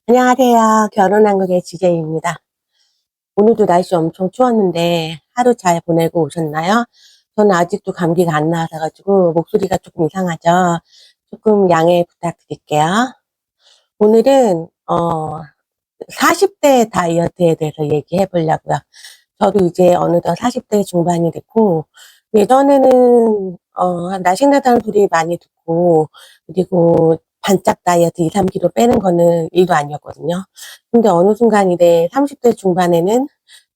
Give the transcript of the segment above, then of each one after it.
안녕하세요. 결혼한국의 지제입니다. 오늘도 날씨 엄청 추웠는데 하루 잘 보내고 오셨나요? 저는 아직도 감기가 안 나와서 목소리가 조금 이상하죠? 조금 양해 부탁드릴게요. 오늘은 40대 다이어트에 대해서 얘기해 보려고요. 저도 이제 어느덧 40대 중반이 됐고, 예전에는 날씬하다는 소리 많이 듣고, 그리고 반짝 다이어트 2, 3kg 빼는 거는 일도 아니었거든요. 근데 어느 순간 이제 30대 중반에는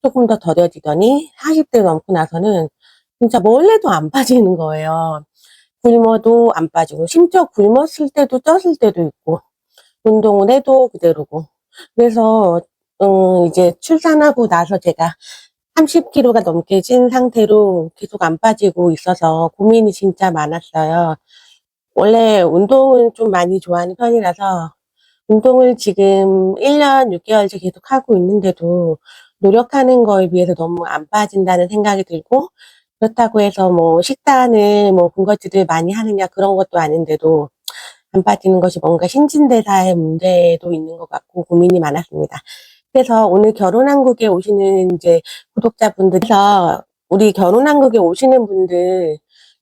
조금 더 더뎌지더니 40대 넘고 나서는 진짜 뭘 해도 안 빠지는 거예요. 굶어도 안 빠지고, 심지어 굶었을 때도 쪘을 때도 있고, 운동을 해도 그대로고. 그래서 이제 출산하고 나서 제가 30kg가 넘게 찐 상태로 계속 안 빠지고 있어서 고민이 진짜 많았어요. 원래 운동을 좀 많이 좋아하는 편이라서 운동을 지금 1년 6개월째 계속 하고 있는데도 노력하는 거에 비해서 너무 안 빠진다는 생각이 들고, 그렇다고 해서 뭐 식단을 뭐 군것질을 많이 하느냐 그런 것도 아닌데도 안 빠지는 것이 뭔가 신진대사의 문제도 있는 것 같고 고민이 많았습니다. 그래서 오늘 결혼한국에 오시는 이제 구독자분들에서 우리 결혼한국에 오시는 분들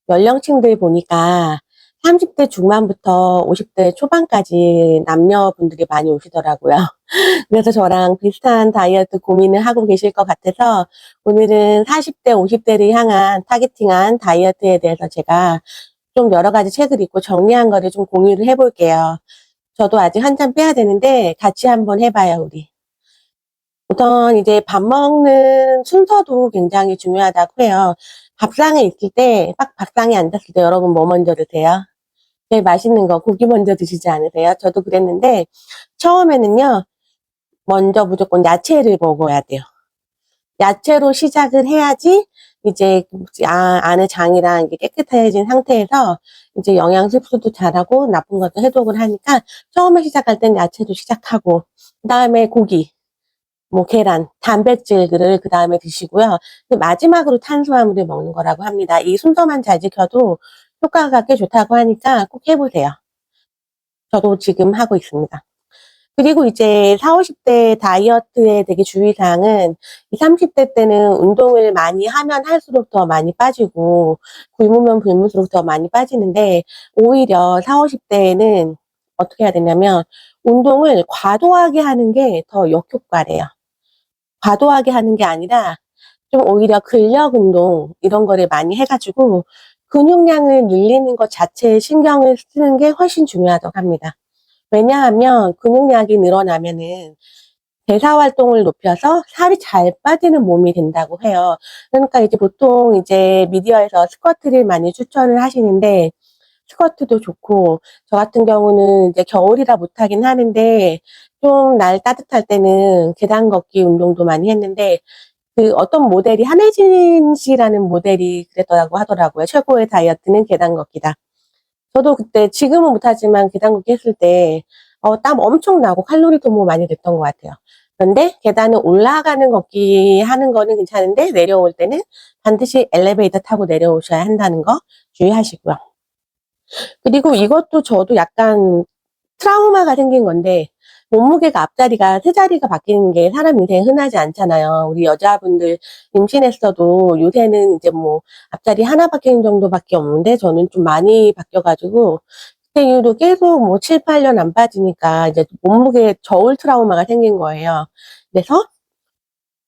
연령층들 보니까 30대 중반부터 50대 초반까지 남녀분들이 많이 오시더라고요. 그래서 저랑 비슷한 다이어트 고민을 하고 계실 것 같아서 오늘은 40대, 50대를 향한 타겟팅한 다이어트에 대해서 제가 좀 여러 가지 책을 읽고 정리한 거를 좀 공유를 해볼게요. 저도 아직 한참 빼야 되는데 같이 한번 해봐요, 우리. 우선 이제 밥 먹는 순서도 굉장히 중요하다고 해요. 밥상에 있을 때, 딱 밥상에 앉았을 때 여러분 뭐 먼저 드세요? 제일 맛있는 거 고기 먼저 드시지 않으세요? 저도 그랬는데 처음에는요, 먼저 무조건 야채를 먹어야 돼요. 야채로 시작을 해야지 이제 안에 장이랑 이게 깨끗해진 상태에서 이제 영양 흡수도 잘하고 나쁜 것도 해독을 하니까 처음에 시작할 땐 야채도 시작하고 그다음에 고기, 뭐 계란, 단백질들을 그다음에 드시고요. 마지막으로 탄수화물을 먹는 거라고 합니다. 이 순서만 잘 지켜도 효과가 꽤 좋다고 하니까 꼭 해보세요. 저도 지금 하고 있습니다. 그리고 이제 40, 50대 다이어트의 되게 주의사항은 이 30대 때는 운동을 많이 하면 할수록 더 많이 빠지고 굶으면 굶을수록 더 많이 빠지는데 오히려 40, 50대에는 어떻게 해야 되냐면 운동을 과도하게 하는 게 더 역효과래요. 과도하게 하는 게 아니라 좀 오히려 근력 운동 이런 거를 많이 해가지고 근육량을 늘리는 것 자체에 신경을 쓰는 게 훨씬 중요하다고 합니다. 왜냐하면 근육량이 늘어나면은 대사 활동을 높여서 살이 잘 빠지는 몸이 된다고 해요. 그러니까 이제 보통 이제 미디어에서 스쿼트를 많이 추천을 하시는데 스쿼트도 좋고 저 같은 경우는 이제 겨울이라 못하긴 하는데 좀 날 따뜻할 때는 계단 걷기 운동도 많이 했는데 그 어떤 모델이 한혜진 씨라는 모델이 그랬더라고 하더라고요. 최고의 다이어트는 계단 걷기다. 저도 그때 지금은 못하지만 계단 걷기 했을 때 땀 엄청 나고 칼로리도 뭐 많이 됐던 것 같아요. 그런데 계단을 올라가는 걷기 하는 거는 괜찮은데 내려올 때는 반드시 엘리베이터 타고 내려오셔야 한다는 거 주의하시고요. 그리고 이것도 저도 약간 트라우마가 생긴 건데 몸무게가 앞자리가 세 자리가 바뀌는 게 사람 인생에 흔하지 않잖아요. 우리 여자분들 임신했어도 요새는 이제 뭐 앞자리 하나 바뀌는 정도밖에 없는데 저는 좀 많이 바뀌어가지고 그때 이후로 계속 뭐 7, 8년 안 빠지니까 이제 몸무게 저울 트라우마가 생긴 거예요. 그래서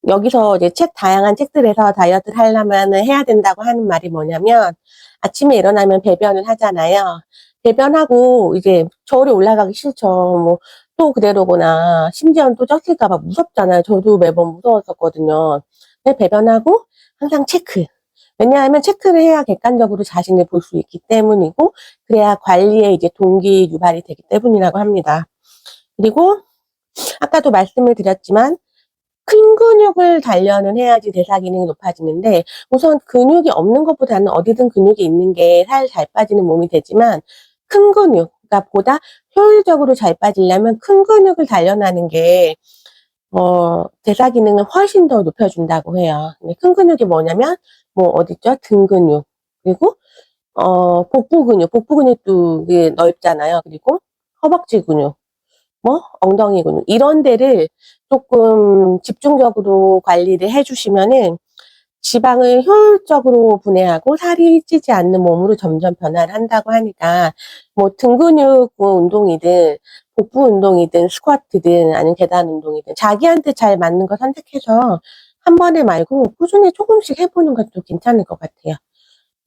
여기서 이제 다양한 책들에서 다이어트를 하려면 해야 된다고 하는 말이 뭐냐면 아침에 일어나면 배변을 하잖아요. 배변하고 이제 저울이 올라가기 싫죠. 뭐 또 그대로거나 심지어는 또 쪘을까 봐 무섭잖아요. 저도 매번 무서웠었거든요. 근데 배변하고 항상 체크. 왜냐하면 체크를 해야 객관적으로 자신을 볼 수 있기 때문이고 그래야 관리에 이제 동기 유발이 되기 때문이라고 합니다. 그리고 아까도 말씀을 드렸지만 큰 근육을 단련을 해야지 대사 기능이 높아지는데 우선 근육이 없는 것보다는 어디든 근육이 있는 게 살 잘 빠지는 몸이 되지만 큰 근육, 그러니까 보다 효율적으로 잘 빠지려면 큰 근육을 단련하는 게 대사 기능을 훨씬 더 높여준다고 해요. 근데 큰 근육이 뭐냐면 뭐 어딨죠? 등 근육, 그리고 복부 근육도 이게 넓잖아요. 그리고 허벅지 근육, 뭐 엉덩이 근육 이런 데를 조금 집중적으로 관리를 해주시면은 지방을 효율적으로 분해하고 살이 찌지 않는 몸으로 점점 변화를 한다고 하니까 뭐 등 근육 운동이든 복부 운동이든 스쿼트든 아니면 계단 운동이든 자기한테 잘 맞는 거 선택해서 한 번에 말고 꾸준히 조금씩 해보는 것도 괜찮을 것 같아요.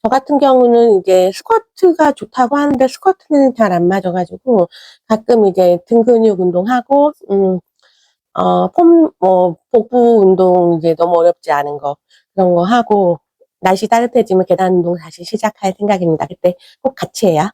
저 같은 경우는 이제 스쿼트가 좋다고 하는데 스쿼트는 잘 안 맞아가지고 가끔 이제 등 근육 운동하고 복부 운동 이제 너무 어렵지 않은 거 그런 거 하고 날씨 따뜻해지면 계단 운동 다시 시작할 생각입니다. 그때 꼭 같이 해요.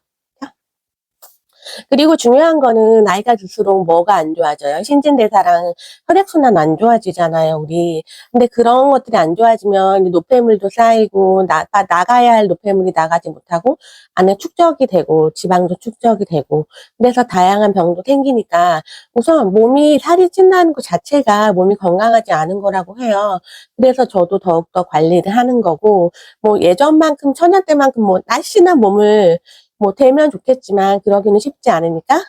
그리고 중요한 거는 나이가 들수록 뭐가 안 좋아져요? 신진대사랑 혈액순환 안 좋아지잖아요, 우리. 근데 그런 것들이 안 좋아지면 노폐물도 쌓이고, 나가야 할 노폐물이 나가지 못하고, 안에 축적이 되고, 지방도 축적이 되고, 그래서 다양한 병도 생기니까, 우선 몸이 살이 찐다는 것 자체가 몸이 건강하지 않은 거라고 해요. 그래서 저도 더욱더 관리를 하는 거고, 뭐 예전만큼, 천연 때만큼 뭐 날씬한 몸을 뭐 되면 좋겠지만 그러기는 쉽지 않으니까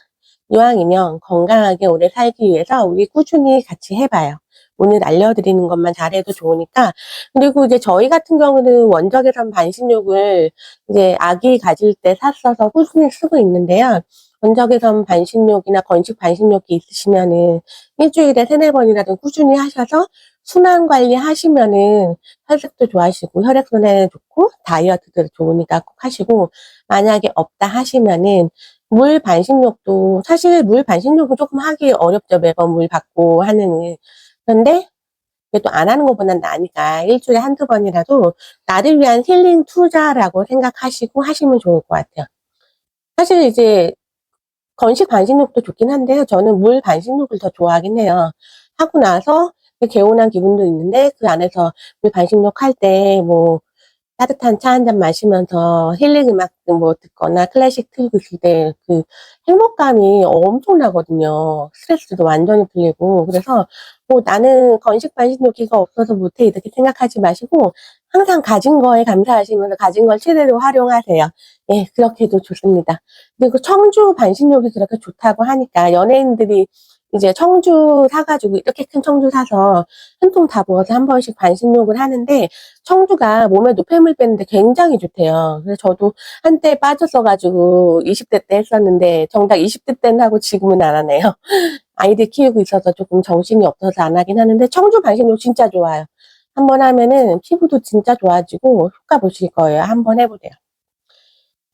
이왕이면 건강하게 오래 살기 위해서 우리 꾸준히 같이 해봐요. 오늘 알려드리는 것만 잘해도 좋으니까. 그리고 이제 저희 같은 경우는 원적외선 반신욕을 이제 아기 가질 때 샀어서 꾸준히 쓰고 있는데요. 원적외선 반신욕이나 건식 반신욕이 있으시면은 일주일에 3-4번이라도 꾸준히 하셔서 순환 관리 하시면은 혈색도 좋아지고 혈액순환에 좋고 다이어트도 좋으니까 꼭 하시고, 만약에 없다 하시면은 물 반신욕도, 사실 물 반신욕은 조금 하기 어렵죠. 매번 물 받고 하는. 그런데 그래도 안 하는 것보단 나으니까 일주일에 1-2번이라도 나를 위한 힐링 투자라고 생각하시고 하시면 좋을 것 같아요. 사실 이제 건식 반신욕도 좋긴 한데요. 저는 물 반신욕을 더 좋아하긴 해요. 하고 나서 개운한 기분도 있는데 그 안에서 물 반신욕 할 때 뭐 따뜻한 차 한 잔 마시면서 힐링 음악 뭐 듣거나 클래식 틀고 있을 때 그 행복감이 엄청나거든요. 스트레스도 완전히 풀리고. 그래서 뭐 나는 건식 반신욕기가 없어서 못해 이렇게 생각하지 마시고 항상 가진 거에 감사하시면서 가진 걸 최대로 활용하세요. 예, 그렇게도 좋습니다. 그리고 청주 반신욕이 그렇게 좋다고 하니까 연예인들이 이제 청주 사가지고 이렇게 큰 청주 사서 한 통 다 부어서 한 번씩 반신욕을 하는데 청주가 몸에 노폐물 빼는데 굉장히 좋대요. 그래서 저도 한때 빠졌어가지고 20대 때 했었는데 정작 20대 때는 하고 지금은 안 하네요. 아이들 키우고 있어서 조금 정신이 없어서 안 하긴 하는데 청주 반신욕 진짜 좋아요. 한번 하면은 피부도 진짜 좋아지고 효과 보실 거예요. 한번 해보세요.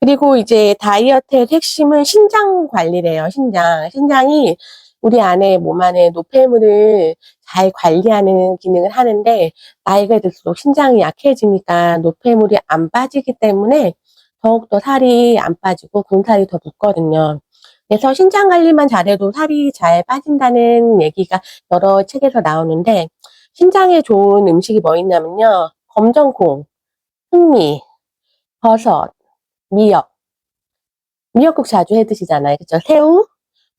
그리고 이제 다이어트의 핵심은 신장 관리래요. 신장이 우리 안에 몸 안에 노폐물을 잘 관리하는 기능을 하는데 나이가 들수록 신장이 약해지니까 노폐물이 안 빠지기 때문에 더욱더 살이 안 빠지고 군살이 더 붙거든요. 그래서 신장 관리만 잘해도 살이 잘 빠진다는 얘기가 여러 책에서 나오는데 신장에 좋은 음식이 뭐 있냐면요. 검정콩, 흑미, 버섯, 미역. 미역국 자주 해 드시잖아요. 그쵸? 새우,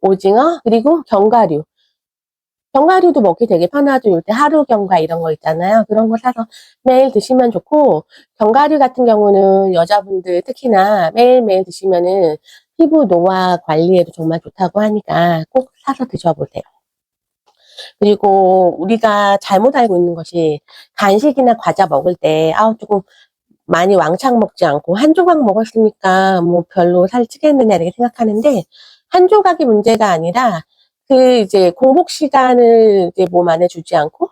오징어, 그리고 견과류. 견과류도 먹기 되게 편하죠. 요때 하루 견과 이런 거 있잖아요. 그런 거 사서 매일 드시면 좋고, 견과류 같은 경우는 여자분들 특히나 매일매일 드시면은 피부 노화 관리에도 정말 좋다고 하니까 꼭 사서 드셔보세요. 그리고 우리가 잘못 알고 있는 것이 간식이나 과자 먹을 때, 조금 많이 왕창 먹지 않고 한 조각 먹었으니까 뭐 별로 살 찌겠느냐 이렇게 생각하는데 한 조각이 문제가 아니라 그 이제 공복 시간을 이제 몸 안에 주지 않고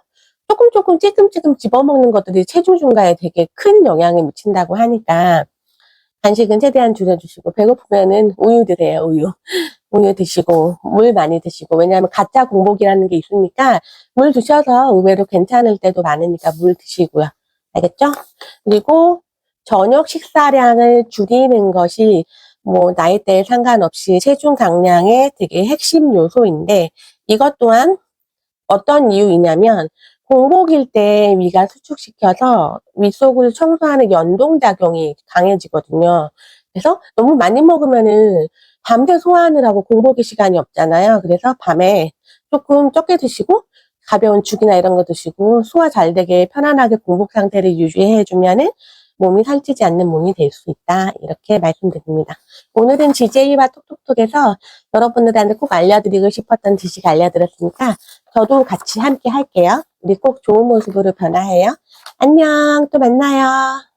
조금 찔끔찔끔 집어먹는 것들이 체중 증가에 되게 큰 영향을 미친다고 하니까 간식은 최대한 줄여주시고 배고프면은 우유 드세요, 우유. 우유 드시고 물 많이 드시고, 왜냐하면 가짜 공복이라는 게 있으니까 물 드셔서 의외로 괜찮을 때도 많으니까 물 드시고요. 알겠죠? 그리고 저녁 식사량을 줄이는 것이 뭐 나이대에 상관없이 체중 감량의 되게 핵심 요소인데 이것 또한 어떤 이유이냐면 공복일 때 위가 수축시켜서 위 속을 청소하는 연동작용이 강해지거든요. 그래서 너무 많이 먹으면은 밤새 소화하느라고 공복의 시간이 없잖아요. 그래서 밤에 조금 적게 드시고 가벼운 죽이나 이런 거 드시고 소화 잘 되게 편안하게 공복 상태를 유지해 주면은 몸이 살찌지 않는 몸이 될 수 있다. 이렇게 말씀드립니다. 오늘은 GJ와 톡톡톡에서 여러분들한테 꼭 알려드리고 싶었던 지식 알려드렸으니까 저도 같이 함께 할게요. 우리 꼭 좋은 모습으로 변화해요. 안녕, 또 만나요.